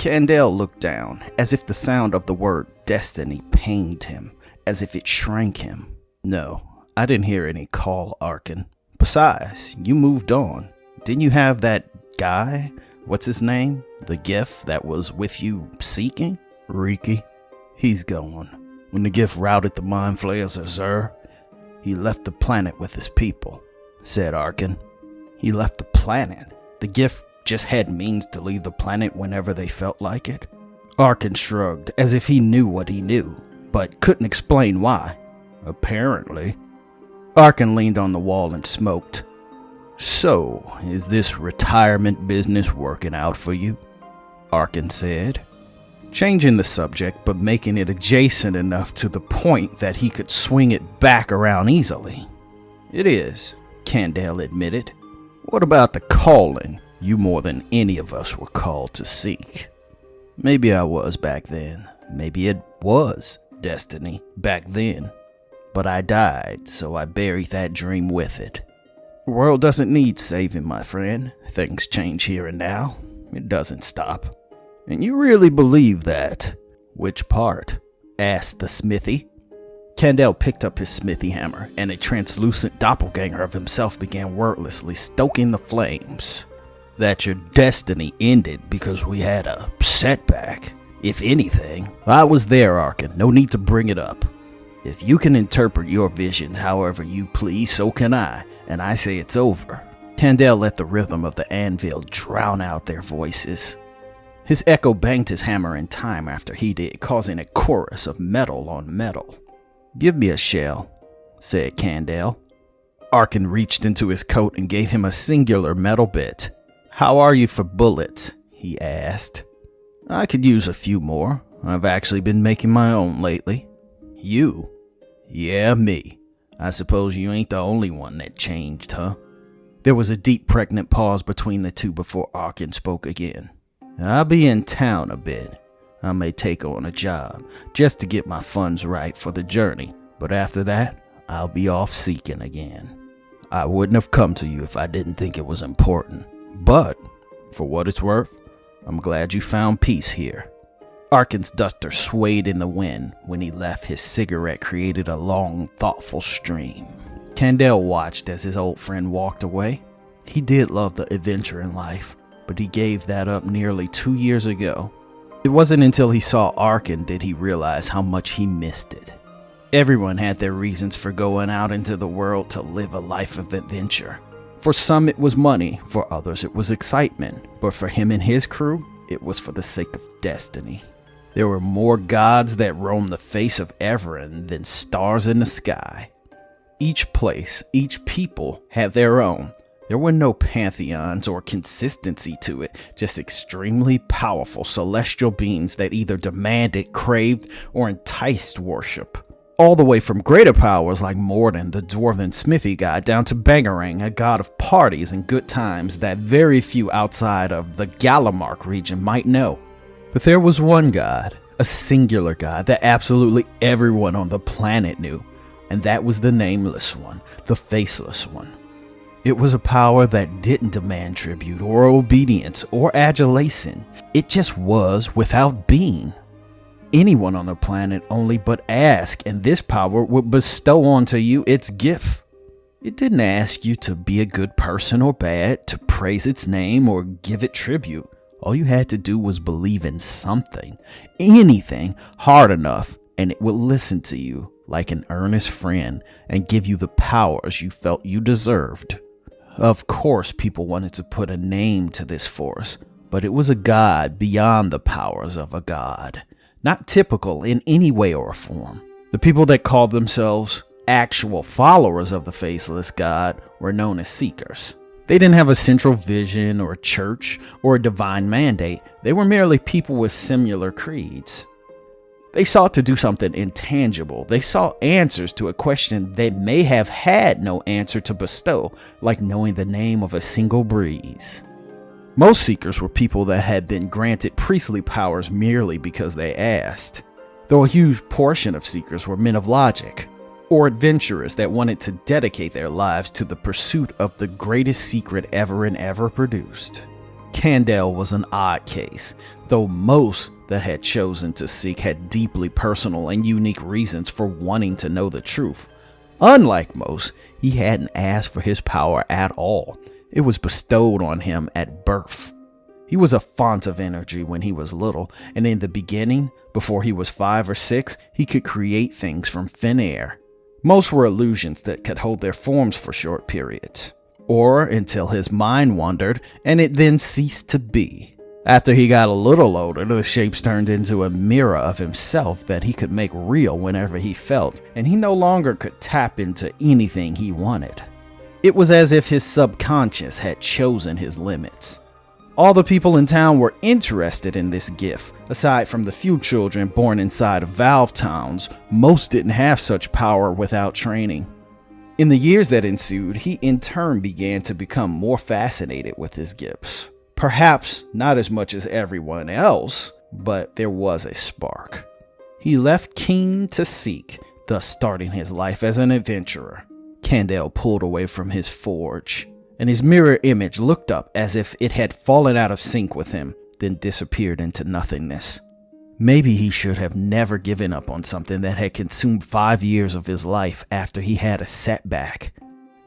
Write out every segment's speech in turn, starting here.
Candale looked down, as if the sound of the word destiny pained him, as if it shrank him. No, I didn't hear any call, Arkin. Besides, you moved on. Didn't you have that guy? What's his name? The gift that was with you seeking? Riki. He's gone. When the gift routed the mind flayers of Zur, he left the planet with his people, said Arkin. He left the planet? The gift just had means to leave the planet whenever they felt like it? Arkin shrugged, as if he knew what he knew, but couldn't explain why. Apparently. Arkin leaned on the wall and smoked. So, is this retirement business working out for you? Arkin said, changing the subject but making it adjacent enough to the point that he could swing it back around easily. It is, Candale admitted. What about the calling you more than any of us were called to seek? Maybe I was back then. Maybe it was destiny back then. But I died, so I buried that dream with it. The world doesn't need saving, my friend. Things change here and now. It doesn't stop. And you really believe that? Which part? Asked the smithy. Candale picked up his smithy hammer, and a translucent doppelganger of himself began wordlessly stoking the flames. That your destiny ended because we had a setback. If anything, I was there, Arkin. No need to bring it up. If you can interpret your visions however you please, so can I, and I say it's over. Candale let the rhythm of the anvil drown out their voices. His echo banged his hammer in time after he did, causing a chorus of metal on metal. Give me a shell, said Candale. Arkin reached into his coat and gave him a singular metal bit. How are you for bullets? He asked. I could use a few more. I've actually been making my own lately. You? Yeah, me. I suppose you ain't the only one that changed, huh? There was a deep, pregnant pause between the two before Arkin spoke again. I'll be in town a bit. I may take on a job, just to get my funds right for the journey, but after that, I'll be off seeking again. I wouldn't have come to you if I didn't think it was important, but, for what it's worth, I'm glad you found peace here. Arkin's duster swayed in the wind. When he left, his cigarette created a long, thoughtful stream. Candale watched as his old friend walked away. He did love the adventure in life, but he gave that up nearly 2 years ago. It wasn't until he saw Arkin did he realize how much he missed it. Everyone had their reasons for going out into the world to live a life of adventure. For some it was money, for others it was excitement, but for him and his crew, it was for the sake of destiny. There were more gods that roamed the face of Everin than stars in the sky. Each place, each people had their own. There were no pantheons or consistency to it, just extremely powerful celestial beings that either demanded, craved, or enticed worship. All the way from greater powers like Morden, the dwarven smithy god, down to Bangarang, a god of parties and good times that very few outside of the Galamark region might know. But there was one god, a singular god that absolutely everyone on the planet knew, and that was the nameless one, the faceless one. It was a power that didn't demand tribute or obedience or adulation. It just was without being. Anyone on the planet only but ask, and this power would bestow onto you its gift. It didn't ask you to be a good person or bad, to praise its name or give it tribute. All you had to do was believe in something, anything, hard enough, and it would listen to you like an earnest friend and give you the powers you felt you deserved. Of course, people wanted to put a name to this force, but it was a god beyond the powers of a god. Not typical in any way or form. The people that called themselves actual followers of the faceless god were known as seekers. They didn't have a central vision or a church or a divine mandate. They were merely people with similar creeds. They sought to do something intangible. They sought answers to a question they may have had no answer to bestow, like knowing the name of a single breeze. Most seekers were people that had been granted priestly powers merely because they asked, though a huge portion of seekers were men of logic, or adventurers that wanted to dedicate their lives to the pursuit of the greatest secret ever and ever produced. Candale was an odd case, though most that had chosen to seek had deeply personal and unique reasons for wanting to know the truth. Unlike most, he hadn't asked for his power at all. It was bestowed on him at birth. He was a font of energy when he was little, and in the beginning, before he was 5 or 6, he could create things from thin air. Most were illusions that could hold their forms for short periods, or until his mind wandered and it then ceased to be. After he got a little older, the shapes turned into a mirror of himself that he could make real whenever he felt, and he no longer could tap into anything he wanted. It was as if his subconscious had chosen his limits. All the people in town were interested in this gift. Aside from the few children born inside of Valve towns, most didn't have such power without training. In the years that ensued, he in turn began to become more fascinated with his gifts. Perhaps not as much as everyone else, but there was a spark. He left keen to seek, thus starting his life as an adventurer. Candale pulled away from his forge, and his mirror image looked up as if it had fallen out of sync with him, then disappeared into nothingness. Maybe he should have never given up on something that had consumed 5 years of his life after he had a setback.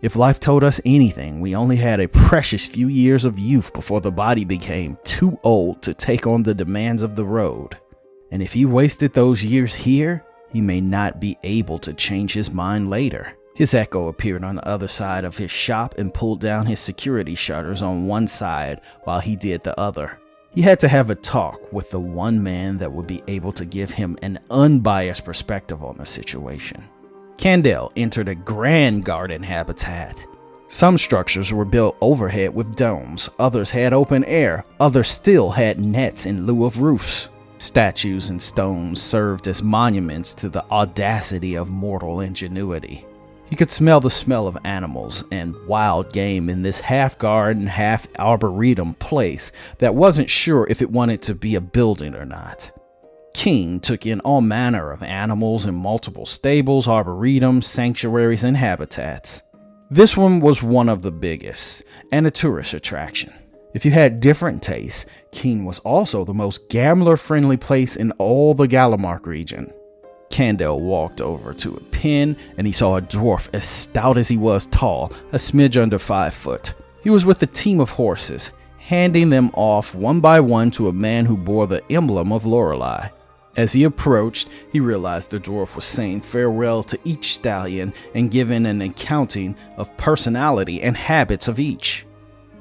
If life told us anything, we only had a precious few years of youth before the body became too old to take on the demands of the road. And if he wasted those years here, he may not be able to change his mind later. His echo appeared on the other side of his shop and pulled down his security shutters on one side while he did the other. He had to have a talk with the one man that would be able to give him an unbiased perspective on the situation. Candale entered a grand garden habitat. Some structures were built overhead with domes, others had open air, others still had nets in lieu of roofs. Statues and stones served as monuments to the audacity of mortal ingenuity. He could smell the smell of animals and wild game in this half-garden, half-arboretum place that wasn't sure if it wanted to be a building or not. King took in all manner of animals in multiple stables, arboretums, sanctuaries, and habitats. This one was one of the biggest, and a tourist attraction. If you had different tastes, King was also the most gambler-friendly place in all the Galamark region. Candale walked over to a pen, and he saw a dwarf as stout as he was tall, a smidge under 5 foot. He was with a team of horses, handing them off one by one to a man who bore the emblem of Lorelei. As he approached, he realized the dwarf was saying farewell to each stallion and giving an accounting of personality and habits of each.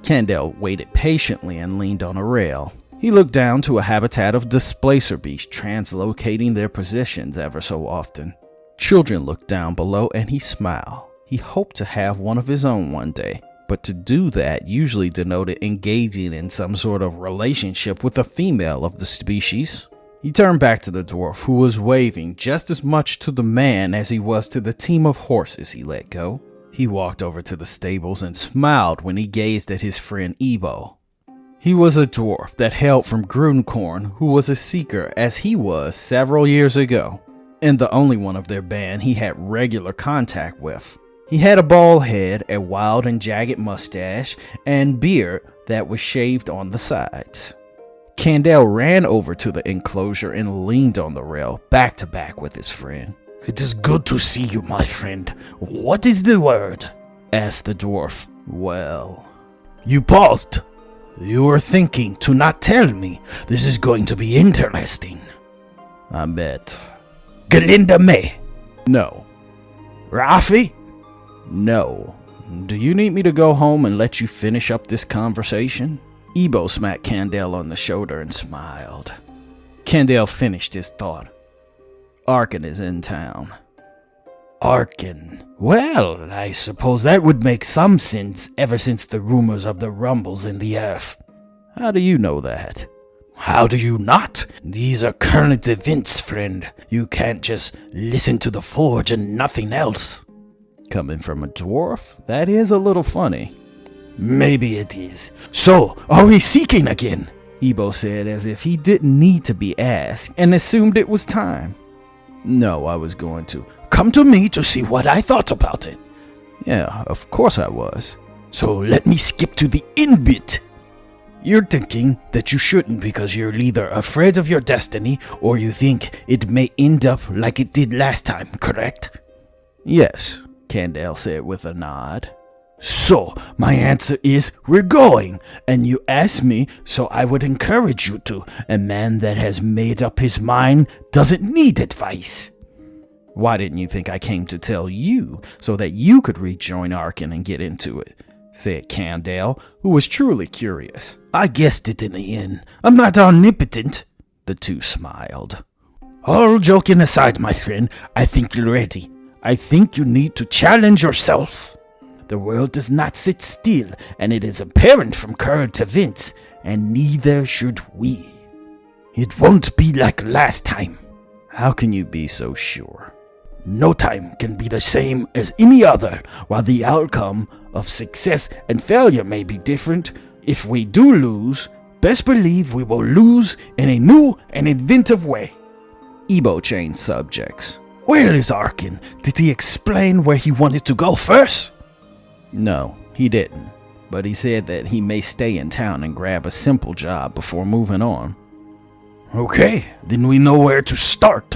Candale waited patiently and leaned on a rail. He looked down to a habitat of displacer beasts translocating their positions ever so often. Children looked down below and he smiled. He hoped to have one of his own one day, but to do that usually denoted engaging in some sort of relationship with a female of the species. He turned back to the dwarf, who was waving just as much to the man as he was to the team of horses he let go. He walked over to the stables and smiled when he gazed at his friend Ebo. He was a dwarf that hailed from Grunkorn, who was a seeker as he was several years ago, and the only one of their band he had regular contact with. He had a bald head, a wild and jagged mustache, and beard that was shaved on the sides. Candale ran over to the enclosure and leaned on the rail, back to back with his friend. "It is good to see you, my friend. What is the word?" asked the dwarf. "Well..." You paused. "You were thinking to not tell me. This is going to be interesting." "I bet." "Galinda May?" "No." "Rafi?" "No. Do you need me to go home and let you finish up this conversation?" Ebo smacked Candale on the shoulder and smiled. Candale finished his thought. "Arkin is in town." "Arkin? Well, I suppose that would make some sense ever since the rumors of the rumbles in the earth." "How do you know that?" "How do you not? These are current events, friend. You can't just listen to the forge and nothing else." "Coming from a dwarf? That is a little funny." "Maybe it is. So, are we seeking again?" Ebo said as if he didn't need to be asked and assumed it was time. "No, I was going to." "Come to me to see what I thought about it." "Yeah, of course I was." "So let me skip to the end bit." You're thinking that you shouldn't because you're either afraid of your destiny or you think it may end up like it did last time, correct? Yes, Candale said with a nod. So, my answer is we're going, and you asked me, so I would encourage you to. A man that has made up his mind doesn't need advice. Why didn't you think I came to tell you so that you could rejoin Arkin and get into it? Said Candale, who was truly curious. I guessed it in the end. I'm not omnipotent. The two smiled. All joking aside, my friend, I think you're ready. I think you need to challenge yourself. The world does not sit still, and it is apparent from current events, and neither should we. It won't be like last time. How can you be so sure? No time can be the same as any other. While the outcome of success and failure may be different, if we do lose, best believe we will lose in a new and inventive way. Ebo changed subjects. Where is Arkin? Did he explain where he wanted to go first? No, he didn't. But he said that he may stay in town and grab a simple job before moving on. Okay, then we know where to start.